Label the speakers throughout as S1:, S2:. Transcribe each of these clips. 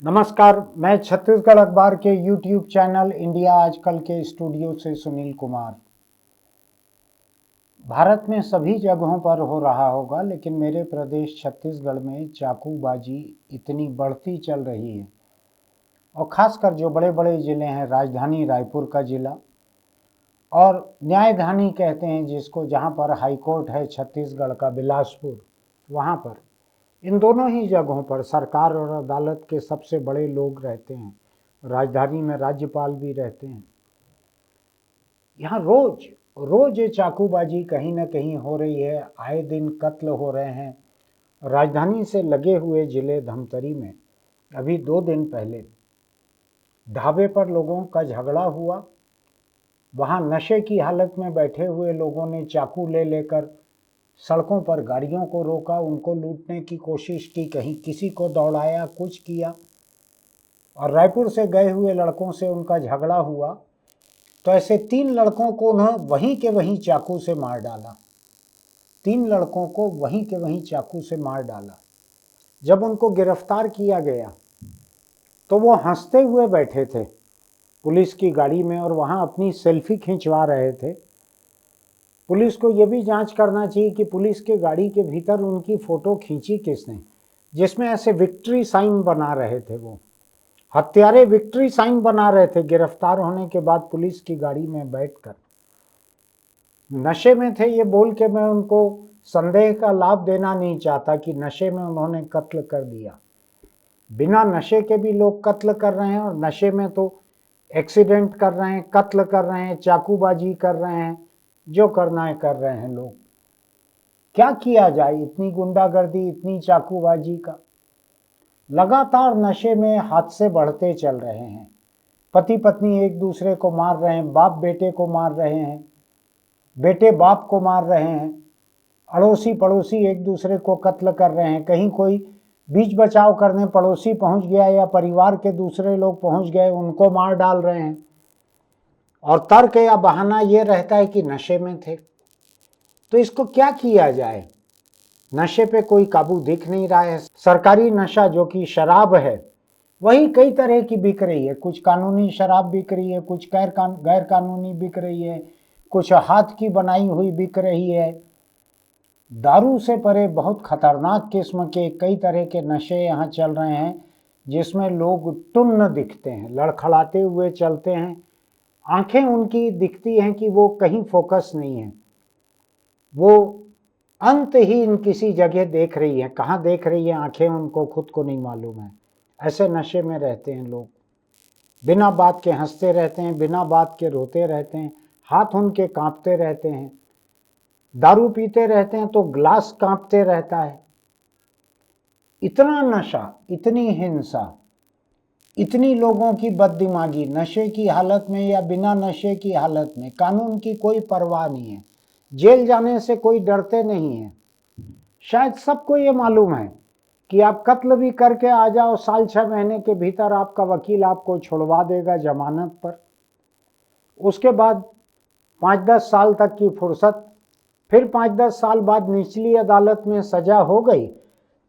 S1: नमस्कार, मैं छत्तीसगढ़ अखबार के YouTube चैनल इंडिया आजकल के स्टूडियो से सुनील कुमार। भारत में सभी जगहों पर हो रहा होगा, लेकिन मेरे प्रदेश छत्तीसगढ़ में चाकूबाजी इतनी बढ़ती चल रही है। और खासकर जो बड़े बड़े ज़िले हैं, राजधानी रायपुर का ज़िला और न्यायधानी कहते हैं जिसको, जहाँ पर हाईकोर्ट है छत्तीसगढ़ का बिलासपुर, वहाँ पर इन दोनों ही जगहों पर सरकार और अदालत के सबसे बड़े लोग रहते हैं। राजधानी में राज्यपाल भी रहते हैं। यहाँ रोज रोज ये चाकूबाजी कहीं ना कहीं हो रही है। आए दिन कत्ल हो रहे हैं। राजधानी से लगे हुए जिले धमतरी में अभी 2 दिन पहले ढाबे पर लोगों का झगड़ा हुआ। वहाँ नशे की हालत में बैठे हुए लोगों ने चाकू ले लेकर सड़कों पर गाड़ियों को रोका, उनको लूटने की कोशिश की, कहीं किसी को दौड़ाया, कुछ किया। और रायपुर से गए हुए लड़कों से उनका झगड़ा हुआ तो ऐसे 3 लड़कों को उन्होंने वहीं के वहीं चाकू से मार डाला। 3 लड़कों को वहीं के वहीं चाकू से मार डाला। जब उनको गिरफ्तार किया गया तो वो हंसते हुए बैठे थे पुलिस की गाड़ी में और वहाँ अपनी सेल्फी खिंचवा रहे थे। पुलिस को ये भी जांच करना चाहिए कि पुलिस के गाड़ी के भीतर उनकी फ़ोटो खींची किसने, जिसमें ऐसे विक्ट्री साइन बना रहे थे। वो हत्यारे विक्ट्री साइन बना रहे थे गिरफ्तार होने के बाद पुलिस की गाड़ी में बैठकर। नशे में थे ये बोल के मैं उनको संदेह का लाभ देना नहीं चाहता कि नशे में उन्होंने कत्ल कर दिया। बिना नशे के भी लोग कत्ल कर रहे हैं और नशे में तो एक्सीडेंट कर रहे हैं, कत्ल कर रहे हैं, चाकूबाजी कर रहे हैं, जो करना है कर रहे हैं लोग। क्या किया जाए इतनी गुंडागर्दी, इतनी चाकूबाजी का। लगातार नशे में हादसे बढ़ते चल रहे हैं। पति पत्नी एक दूसरे को मार रहे हैं, बाप बेटे को मार रहे हैं, बेटे बाप को मार रहे हैं, अड़ोसी पड़ोसी एक दूसरे को कत्ल कर रहे हैं। कहीं कोई बीच बचाव करने पड़ोसी पहुंच गया या परिवार के दूसरे लोग पहुंच गए, उनको मार डाल रहे हैं। और तर्क या बहाना ये रहता है कि नशे में थे। तो इसको क्या किया जाए? नशे पे कोई काबू दिख नहीं रहा है। सरकारी नशा जो कि शराब है वही कई तरह की बिक रही है। कुछ कानूनी शराब बिक रही है, कुछ गैर कानूनी बिक रही है, कुछ हाथ की बनाई हुई बिक रही है। दारू से परे बहुत खतरनाक किस्म के कई तरह के नशे यहाँ चल रहे हैं जिसमें लोग टुन्न दिखते हैं, लड़खड़ाते हुए चलते हैं। आंखें उनकी दिखती हैं कि वो कहीं फोकस नहीं है, वो अंतहीन किसी जगह देख रही है। कहाँ देख रही है आंखें उनको खुद को नहीं मालूम है। ऐसे नशे में रहते हैं लोग। बिना बात के हंसते रहते हैं, बिना बात के रोते रहते हैं, हाथ उनके कांपते रहते हैं। दारू पीते रहते हैं तो ग्लास कांपते रहता है। इतना नशा, इतनी हिंसा, इतनी लोगों की बददिमागी, नशे की हालत में या बिना नशे की हालत में कानून की कोई परवाह नहीं है। जेल जाने से कोई डरते नहीं है। शायद सबको ये मालूम है कि आप कत्ल भी करके आ जाओ, साल 6 महीने के भीतर आपका वकील आपको छुड़वा देगा जमानत पर। उसके बाद 5-10 साल तक की फुर्सत, फिर 5-10 साल बाद निचली अदालत में सजा हो गई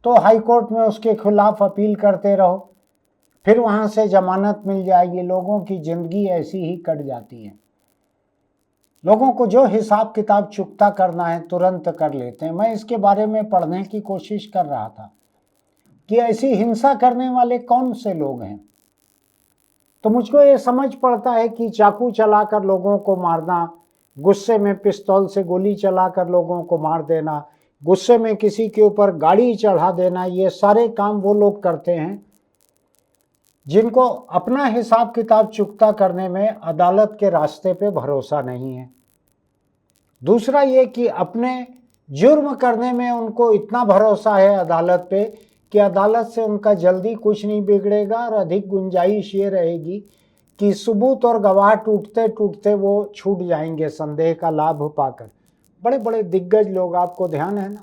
S1: तो हाईकोर्ट में उसके खिलाफ अपील करते रहो, फिर वहां से जमानत मिल जाएगी। लोगों की जिंदगी ऐसी ही कट जाती है। लोगों को जो हिसाब किताब चुकता करना है तुरंत कर लेते हैं। मैं इसके बारे में पढ़ने की कोशिश कर रहा था कि ऐसी हिंसा करने वाले कौन से लोग हैं। तो मुझको ये समझ पड़ता है कि चाकू चलाकर लोगों को मारना, गुस्से में पिस्तौल से गोली चलाकर लोगों को मार देना, गुस्से में किसी के ऊपर गाड़ी चढ़ा देना, ये सारे काम वो लोग करते हैं जिनको अपना हिसाब किताब चुकता करने में अदालत के रास्ते पे भरोसा नहीं है। दूसरा ये कि अपने जुर्म करने में उनको इतना भरोसा है अदालत पे कि अदालत से उनका जल्दी कुछ नहीं बिगड़ेगा और अधिक गुंजाइश ये रहेगी कि सबूत और गवाह टूटते टूटते वो छूट जाएंगे संदेह का लाभ पाकर। बड़े बड़े दिग्गज लोग, आपको ध्यान है ना,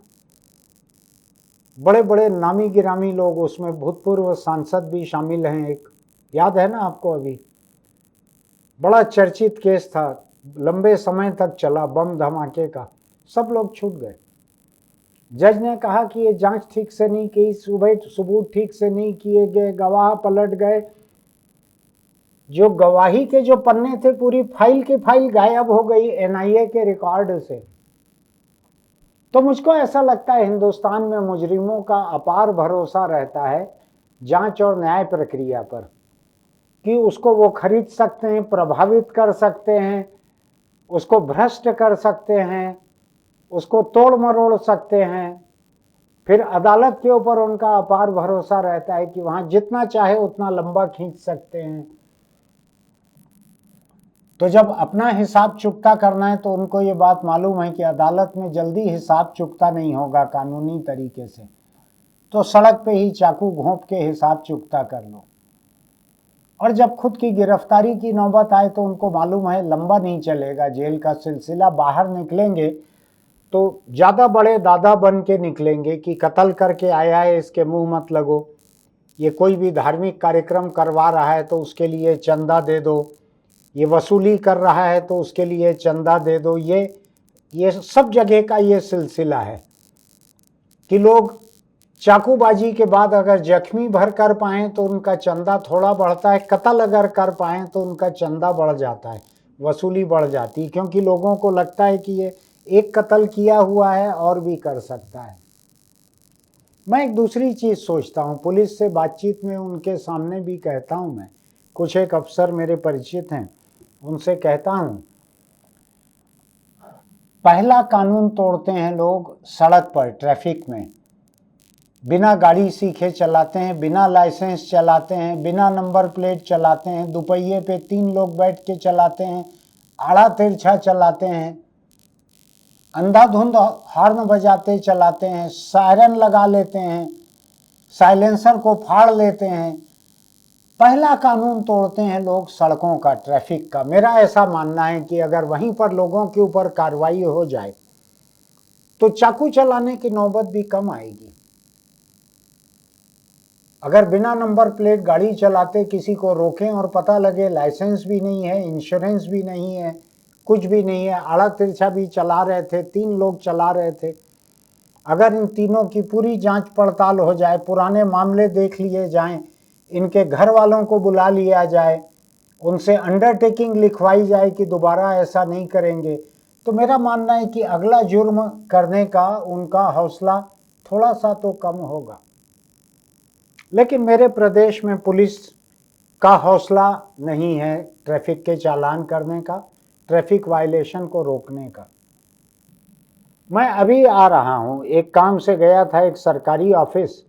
S1: बड़े बड़े नामी गिरामी लोग, उसमें भूतपूर्व सांसद भी शामिल हैं। एक याद है ना आपको, अभी बड़ा चर्चित केस था, लंबे समय तक चला, बम धमाके का, सब लोग छूट गए। जज ने कहा कि ये जांच ठीक से नहीं की, सबूत ठीक से नहीं किए गए, गवाह पलट गए, जो गवाही के जो पन्ने थे पूरी फाइल की फाइल गायब हो गई एनआईए के रिकॉर्ड से। तो मुझको ऐसा लगता है हिंदुस्तान में मुजरिमों का अपार भरोसा रहता है जांच और न्याय प्रक्रिया पर कि उसको वो खरीद सकते हैं, प्रभावित कर सकते हैं, उसको भ्रष्ट कर सकते हैं, उसको तोड़ मरोड़ सकते हैं। फिर अदालत के ऊपर उनका अपार भरोसा रहता है कि वहां जितना चाहे उतना लंबा खींच सकते हैं। तो जब अपना हिसाब चुकता करना है तो उनको ये बात मालूम है कि अदालत में जल्दी हिसाब चुकता नहीं होगा कानूनी तरीके से, तो सड़क पे ही चाकू घोंप के हिसाब चुकता कर लो। और जब खुद की गिरफ्तारी की नौबत आए तो उनको मालूम है लंबा नहीं चलेगा जेल का सिलसिला, बाहर निकलेंगे तो ज़्यादा बड़े दादा बन के निकलेंगे कि कत्ल करके आया है इसके मुंह मत लगो, ये कोई भी धार्मिक कार्यक्रम करवा रहा है तो उसके लिए चंदा दे दो, ये वसूली कर रहा है तो उसके लिए चंदा दे दो। ये सब जगह का ये सिलसिला है कि लोग चाकूबाजी के बाद अगर जख्मी भर कर पाएँ तो उनका चंदा थोड़ा बढ़ता है, कत्ल अगर कर पाएँ तो उनका चंदा बढ़ जाता है, वसूली बढ़ जाती है, क्योंकि लोगों को लगता है कि ये एक कत्ल किया हुआ है और भी कर सकता है। मैं एक दूसरी चीज़ सोचता हूँ, पुलिस से बातचीत में उनके सामने भी कहता हूँ, मैं कुछ एक अफसर मेरे परिचित हैं उनसे कहता हूँ, पहला कानून तोड़ते हैं लोग सड़क पर ट्रैफिक में, बिना गाड़ी सीखे चलाते हैं, बिना लाइसेंस चलाते हैं, बिना नंबर प्लेट चलाते हैं, दुपहिए पे 3 लोग बैठ के चलाते हैं, आड़ा तिरछा चलाते हैं, अंधाधुंध हॉर्न बजाते चलाते हैं, सायरन लगा लेते हैं, साइलेंसर को फाड़ लेते हैं। पहला कानून तोड़ते हैं लोग सड़कों का, ट्रैफिक का। मेरा ऐसा मानना है कि अगर वहीं पर लोगों के ऊपर कार्रवाई हो जाए तो चाकू चलाने की नौबत भी कम आएगी। अगर बिना नंबर प्लेट गाड़ी चलाते किसी को रोकें और पता लगे लाइसेंस भी नहीं है, इंश्योरेंस भी नहीं है, कुछ भी नहीं है, आड़ा तिरछा भी चला रहे थे, 3 लोग चला रहे थे, अगर इन तीनों की पूरी जांच पड़ताल हो जाए, पुराने मामले देख लिए जाएं, इनके घर वालों को बुला लिया जाए, उनसे अंडरटेकिंग लिखवाई जाए कि दोबारा ऐसा नहीं करेंगे, तो मेरा मानना है कि अगला जुर्म करने का उनका हौसला थोड़ा सा तो कम होगा। लेकिन मेरे प्रदेश में पुलिस का हौसला नहीं है ट्रैफिक के चालान करने का, ट्रैफिक वायलेशन को रोकने का। मैं अभी आ रहा हूँ, एक काम से गया था एक सरकारी ऑफिस,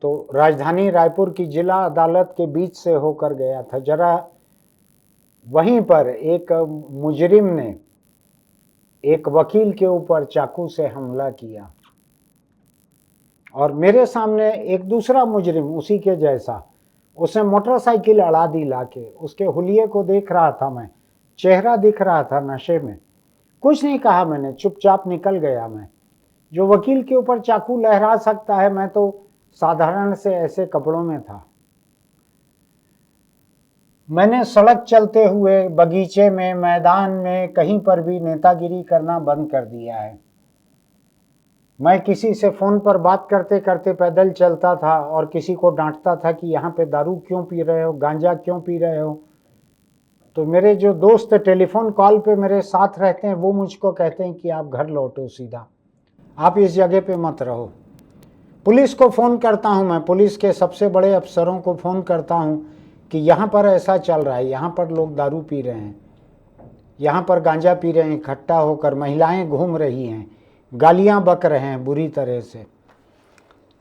S1: तो राजधानी रायपुर की जिला अदालत के बीच से होकर गया था। जरा वहीं पर एक मुजरिम ने एक वकील के ऊपर चाकू से हमला किया और मेरे सामने एक दूसरा मुजरिम उसी के जैसा, उसने मोटरसाइकिल अड़ा दी लाके, उसके हुलिये को देख रहा था मैं, चेहरा दिख रहा था नशे में, कुछ नहीं कहा मैंने, चुपचाप निकल गया मैं। जो वकील के ऊपर चाकू लहरा सकता है, मैं तो साधारण से ऐसे कपड़ों में था। मैंने सड़क चलते हुए, बगीचे में, मैदान में, कहीं पर भी नेतागिरी करना बंद कर दिया है। मैं किसी से फ़ोन पर बात करते करते पैदल चलता था और किसी को डांटता था कि यहाँ पे दारू क्यों पी रहे हो, गांजा क्यों पी रहे हो, तो मेरे जो दोस्त टेलीफोन कॉल पे मेरे साथ रहते हैं वो मुझको कहते हैं कि आप घर लौटो सीधा, आप इस जगह पे मत रहो। पुलिस को फ़ोन करता हूँ मैं, पुलिस के सबसे बड़े अफसरों को फ़ोन करता हूँ कि यहाँ पर ऐसा चल रहा है, यहाँ पर लोग दारू पी रहे हैं, यहाँ पर गांजा पी रहे हैं इकट्ठा होकर, महिलाएं घूम रही हैं, गालियाँ बक रहे हैं बुरी तरह से।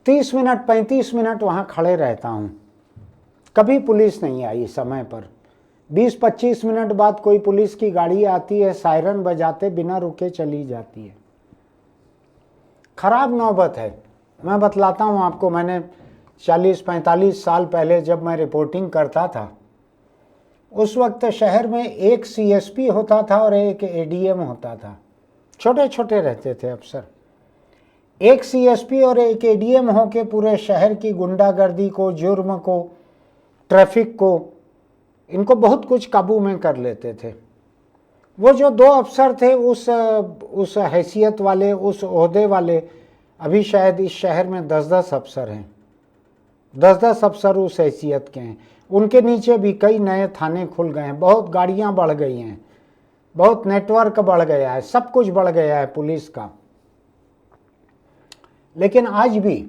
S1: 30 मिनट 35 मिनट वहाँ खड़े रहता हूँ, कभी पुलिस नहीं आई समय पर। 20-25 मिनट बाद कोई पुलिस की गाड़ी आती है, सायरन बजाते बिना रुके चली जाती है। खराब नौबत है। मैं बतलाता हूँ आपको, मैंने 40-45 साल पहले जब मैं रिपोर्टिंग करता था, उस वक्त शहर में एक सीएसपी होता था और एक एडीएम होता था, छोटे छोटे रहते थे अफसर। एक सीएसपी और एक एडीएम होके पूरे शहर की गुंडागर्दी को, जुर्म को, ट्रैफिक को, इनको बहुत कुछ काबू में कर लेते थे। वो जो 2 अफसर थे उस हैसियत वाले, उस ओहदे वाले, अभी शायद इस शहर में 10-10 अफसर हैं, 10-10 अफसर उस हैसियत के हैं। उनके नीचे भी कई नए थाने खुल गए हैं, बहुत गाड़ियां बढ़ गई हैं, बहुत नेटवर्क बढ़ गया है, सब कुछ बढ़ गया है पुलिस का। लेकिन आज भी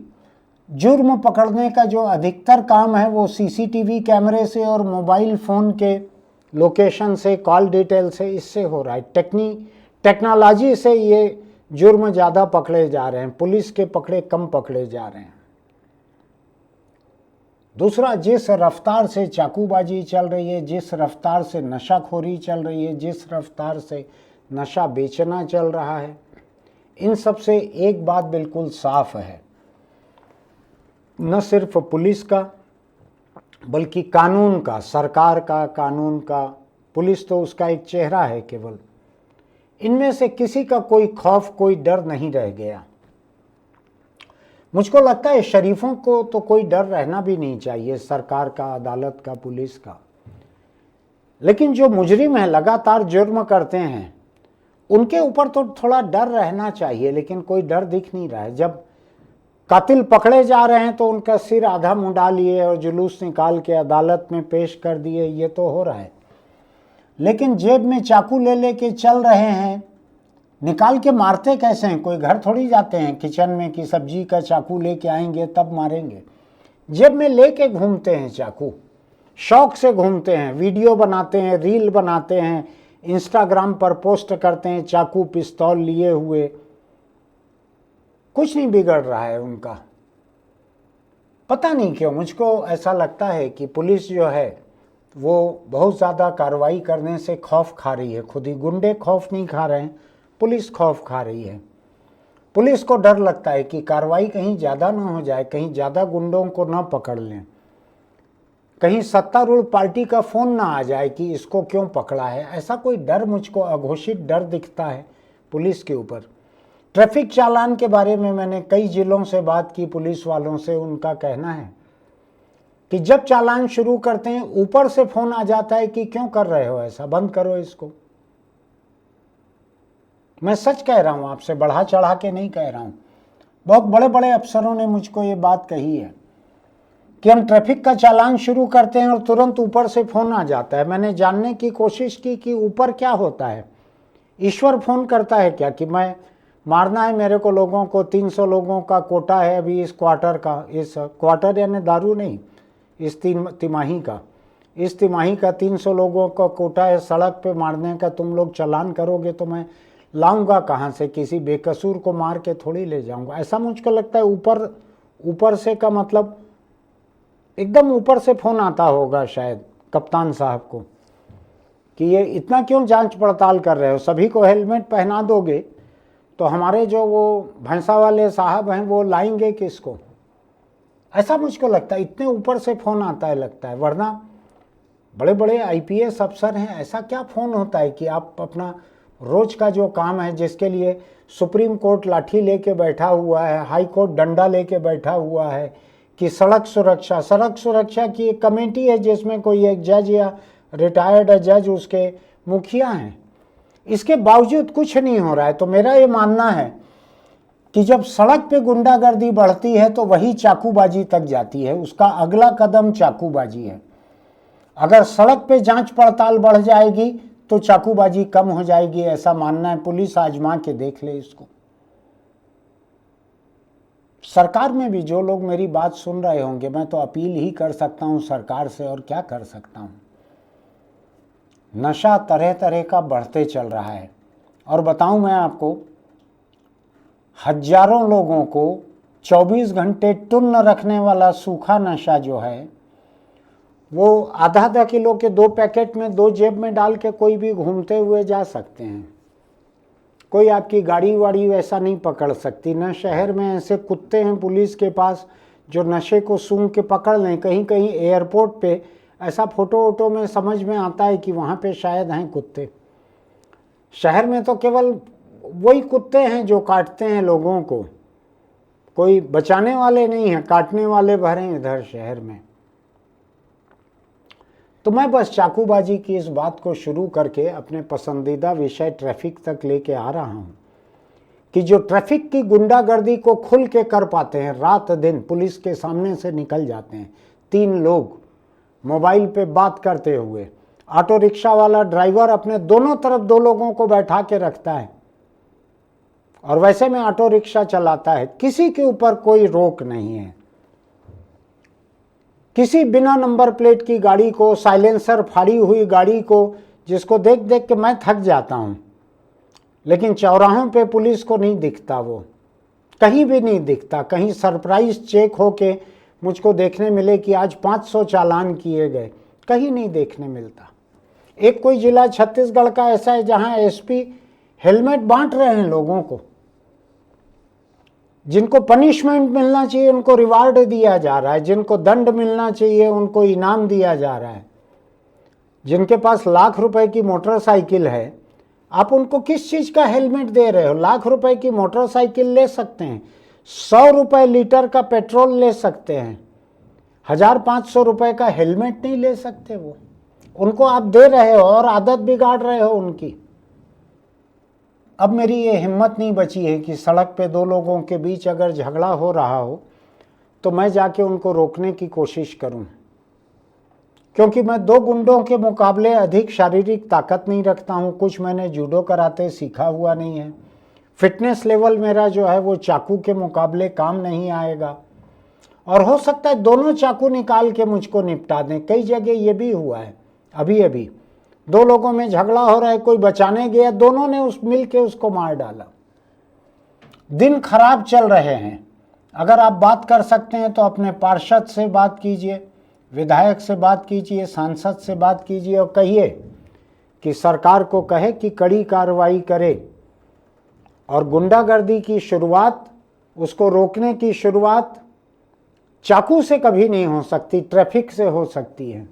S1: जुर्म पकड़ने का जो अधिकतर काम है वो सीसीटीवी कैमरे से और मोबाइल फ़ोन के लोकेशन से, कॉल डिटेल से, इससे हो रहा है। टेक्नोलॉजी से ये जुर्म ज़्यादा पकड़े जा रहे हैं, पुलिस के पकड़े कम पकड़े जा रहे हैं। दूसरा, जिस रफ्तार से चाकूबाजी चल रही है, जिस रफ्तार से नशाखोरी चल रही है, जिस रफ्तार से नशा बेचना चल रहा है, इन सब से एक बात बिल्कुल साफ है, न सिर्फ पुलिस का बल्कि कानून का, सरकार का, कानून का। पुलिस तो उसका एक चेहरा है केवल। इनमें से किसी का कोई खौफ, कोई डर नहीं रह गया। मुझको लगता है शरीफों को तो कोई डर रहना भी नहीं चाहिए, सरकार का, अदालत का, पुलिस का। लेकिन जो मुजरिम है, लगातार जुर्म करते हैं, उनके ऊपर तो थोड़ा डर रहना चाहिए, लेकिन कोई डर दिख नहीं रहा है। जब कातिल पकड़े जा रहे हैं तो उनका सिर आधा मुंडा लिए और जुलूस निकाल के अदालत में पेश कर दिए, ये तो हो रहा है। लेकिन जेब में चाकू ले लेके चल रहे हैं, निकाल के मारते कैसे हैं? कोई घर थोड़ी जाते हैं किचन में कि सब्जी का चाकू लेके आएंगे तब मारेंगे। जेब में लेके घूमते हैं चाकू, शौक से घूमते हैं, वीडियो बनाते हैं, रील बनाते हैं, इंस्टाग्राम पर पोस्ट करते हैं चाकू पिस्तौल लिए हुए। कुछ नहीं बिगड़ रहा है उनका। पता नहीं क्यों मुझको ऐसा लगता है कि पुलिस जो है वो बहुत ज़्यादा कार्रवाई करने से खौफ खा रही है। खुद ही गुंडे खौफ नहीं खा रहे हैं, पुलिस खौफ खा रही है। पुलिस को डर लगता है कि कार्रवाई कहीं ज़्यादा ना हो जाए, कहीं ज़्यादा गुंडों को ना पकड़ लें, कहीं सत्तारूढ़ पार्टी का फ़ोन ना आ जाए कि इसको क्यों पकड़ा है। ऐसा कोई डर, मुझको अघोषित डर दिखता है पुलिस के ऊपर। ट्रैफिक चालान के बारे में मैंने कई जिलों से बात की पुलिस वालों से। उनका कहना है कि जब चालान शुरू करते हैं ऊपर से फ़ोन आ जाता है कि क्यों कर रहे हो ऐसा, बंद करो इसको। मैं सच कह रहा हूँ, आपसे बढ़ा चढ़ा के नहीं कह रहा हूँ। बहुत बड़े बड़े अफसरों ने मुझको ये बात कही है कि हम ट्रैफिक का चालान शुरू करते हैं और तुरंत ऊपर से फ़ोन आ जाता है। मैंने जानने की कोशिश की कि ऊपर क्या होता है। ईश्वर फ़ोन करता है क्या कि मैं मारना है मेरे को लोगों को, 300 लोगों का कोटा है अभी इस क्वार्टर का, इस क्वार्टर यानी दारू नहीं, इस तिमाही का, इस तिमाही का 300 लोगों का कोटा है सड़क पे मारने का, तुम लोग चालान करोगे तो मैं लाऊंगा कहाँ से? किसी बेकसूर को मार के थोड़ी ले जाऊंगा। ऐसा मुझको लगता है। ऊपर से का मतलब एकदम ऊपर से फ़ोन आता होगा शायद कप्तान साहब को कि ये इतना क्यों जांच पड़ताल कर रहे हो, सभी को हेलमेट पहना दोगे तो हमारे जो वो भैंसा वाले साहब हैं वो लाएंगे किसको? ऐसा मुझको लगता है, इतने ऊपर से फ़ोन आता है लगता है। वरना बड़े बड़े आईपीएस अफसर हैं, ऐसा क्या फ़ोन होता है कि आप अपना रोज़ का जो काम है, जिसके लिए सुप्रीम कोर्ट लाठी लेके बैठा हुआ है, हाई कोर्ट डंडा लेके बैठा हुआ है कि सड़क सुरक्षा की एक कमेटी है जिसमें कोई एक जज या रिटायर्ड जज उसके मुखिया हैं, इसके बावजूद कुछ नहीं हो रहा है। तो मेरा ये मानना है कि जब सड़क पे गुंडागर्दी बढ़ती है तो वही चाकूबाजी तक जाती है, उसका अगला कदम चाकूबाजी है। अगर सड़क पे जांच पड़ताल बढ़ जाएगी तो चाकूबाजी कम हो जाएगी, ऐसा मानना है। पुलिस आजमा के देख ले इसको। सरकार में भी जो लोग मेरी बात सुन रहे होंगे, मैं तो अपील ही कर सकता हूं सरकार से, और क्या कर सकता हूं। नशा तरह तरह का बढ़ते चल रहा है, और बताऊं मैं आपको, हजारों लोगों को 24 घंटे टुन्न रखने वाला सूखा नशा जो है वो आधा किलो के 2 पैकेट में 2 जेब में डाल के कोई भी घूमते हुए जा सकते हैं। कोई आपकी गाड़ी वाड़ी वैसा नहीं पकड़ सकती। न शहर में ऐसे कुत्ते हैं पुलिस के पास जो नशे को सूंघ के पकड़ लें। कहीं कहीं एयरपोर्ट पे ऐसा फोटो वोटो में समझ में आता है कि वहाँ पे शायद हैं कुत्ते। शहर में तो केवल वही कुत्ते हैं जो काटते हैं लोगों को, कोई बचाने वाले नहीं हैं, काटने वाले भरे इधर शहर में। तो मैं बस चाकूबाजी की इस बात को शुरू करके अपने पसंदीदा विषय ट्रैफिक तक लेके आ रहा हूँ कि जो ट्रैफिक की गुंडागर्दी को खुल के कर पाते हैं, रात दिन पुलिस के सामने से निकल जाते हैं। 3 लोग मोबाइल पे बात करते हुए, ऑटो रिक्शा वाला ड्राइवर अपने दोनों तरफ 2 लोगों को बैठा के रखता है और वैसे में ऑटो रिक्शा चलाता है। किसी के ऊपर कोई रोक नहीं है। किसी बिना नंबर प्लेट की गाड़ी को, साइलेंसर फाड़ी हुई गाड़ी को, जिसको देख देख के मैं थक जाता हूं, लेकिन चौराहों पे पुलिस को नहीं दिखता, वो कहीं भी नहीं दिखता। कहीं सरप्राइज चेक होके मुझको देखने मिले कि आज 500 चालान किए गए, कहीं नहीं देखने मिलता। एक कोई जिला छत्तीसगढ़ का ऐसा है जहां एसपी हेलमेट बांट रहे हैं लोगों को। जिनको पनिशमेंट मिलना चाहिए उनको रिवार्ड दिया जा रहा है, जिनको दंड मिलना चाहिए उनको इनाम दिया जा रहा है। जिनके पास लाख रुपए की मोटरसाइकिल है, आप उनको किस चीज का हेलमेट दे रहे हो? लाख रुपए की मोटरसाइकिल ले सकते हैं, 100 रुपए लीटर का पेट्रोल ले सकते हैं, 1500 रुपए का हेलमेट नहीं ले सकते। वो उनको आप दे रहे हो और आदत बिगाड़ रहे हो उनकी। अब मेरी ये हिम्मत नहीं बची है कि सड़क पे 2 लोगों के बीच अगर झगड़ा हो रहा हो तो मैं जाके उनको रोकने की कोशिश करूं, क्योंकि मैं 2 गुंडों के मुकाबले अधिक शारीरिक ताकत नहीं रखता हूं। कुछ मैंने जूडो कराते सीखा हुआ नहीं है। फिटनेस लेवल मेरा जो है वो चाकू के मुकाबले काम नहीं आएगा, और हो सकता है दोनों चाकू निकाल के मुझको निपटा दें। कई जगह ये भी हुआ है। अभी 2 लोगों में झगड़ा हो रहा है, कोई बचाने गया, दोनों ने मिल के उसको मार डाला। दिन खराब चल रहे हैं। अगर आप बात कर सकते हैं तो अपने पार्षद से बात कीजिए, विधायक से बात कीजिए, सांसद से बात कीजिए और कहिए कि सरकार को कहे कि कड़ी कार्रवाई करे और गुंडागर्दी की शुरुआत, उसको रोकने की शुरुआत चाकू से कभी नहीं हो सकती, ट्रैफिक से हो सकती है।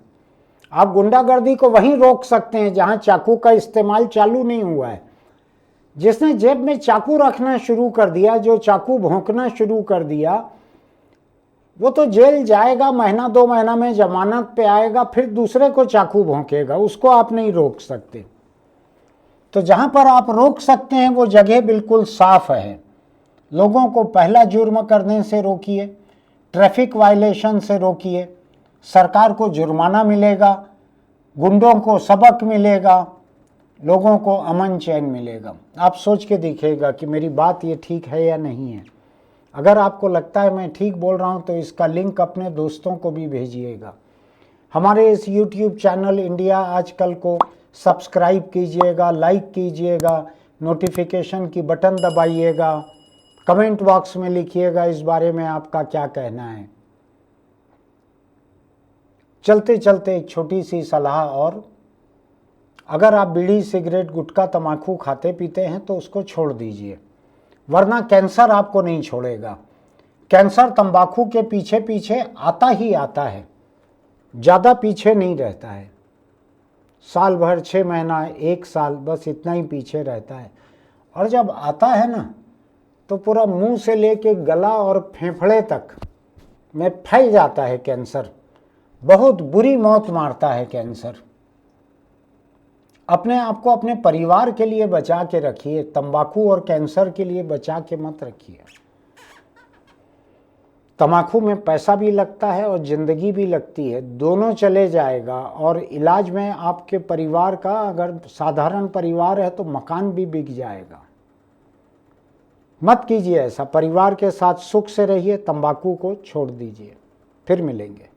S1: आप गुंडागर्दी को वहीं रोक सकते हैं जहां चाकू का इस्तेमाल चालू नहीं हुआ है। जिसने जेब में चाकू रखना शुरू कर दिया, जो चाकू भोंकना शुरू कर दिया, वो तो जेल जाएगा, महीना 2 महीना में जमानत पे आएगा, फिर दूसरे को चाकू भोंकेगा। उसको आप नहीं रोक सकते। तो जहां पर आप रोक सकते हैं वो जगह बिल्कुल साफ है। लोगों को पहला जुर्म करने से रोकिए, ट्रैफिक वायलेशन से रोकिए, सरकार को जुर्माना मिलेगा, गुंडों को सबक मिलेगा, लोगों को अमन चैन मिलेगा। आप सोच के देखिएगा कि मेरी बात ये ठीक है या नहीं है। अगर आपको लगता है मैं ठीक बोल रहा हूँ तो इसका लिंक अपने दोस्तों को भी भेजिएगा। हमारे इस YouTube चैनल इंडिया आजकल को सब्सक्राइब कीजिएगा, लाइक कीजिएगा, नोटिफिकेशन की बटन दबाइएगा, कमेंट बॉक्स में लिखिएगा इस बारे में आपका क्या कहना है। चलते चलते एक छोटी सी सलाह और, अगर आप बीड़ी, सिगरेट, गुटखा, तंबाकू खाते पीते हैं तो उसको छोड़ दीजिए, वरना कैंसर आपको नहीं छोड़ेगा। कैंसर तंबाकू के पीछे पीछे आता ही आता है, ज़्यादा पीछे नहीं रहता है। साल भर, 6 महीना, 1 साल, बस इतना ही पीछे रहता है। और जब आता है ना तो पूरा मुंह से लेके गला और फेफड़े तक में फैल जाता है कैंसर। बहुत बुरी मौत मारता है कैंसर। अपने आप को अपने परिवार के लिए बचा के रखिए, तंबाकू और कैंसर के लिए बचा के मत रखिए। तंबाकू में पैसा भी लगता है और जिंदगी भी लगती है, दोनों चले जाएगा। और इलाज में आपके परिवार का, अगर साधारण परिवार है तो मकान भी बिक जाएगा। मत कीजिए ऐसा। परिवार के साथ सुख से रहिए, तंबाकू को छोड़ दीजिए। फिर मिलेंगे।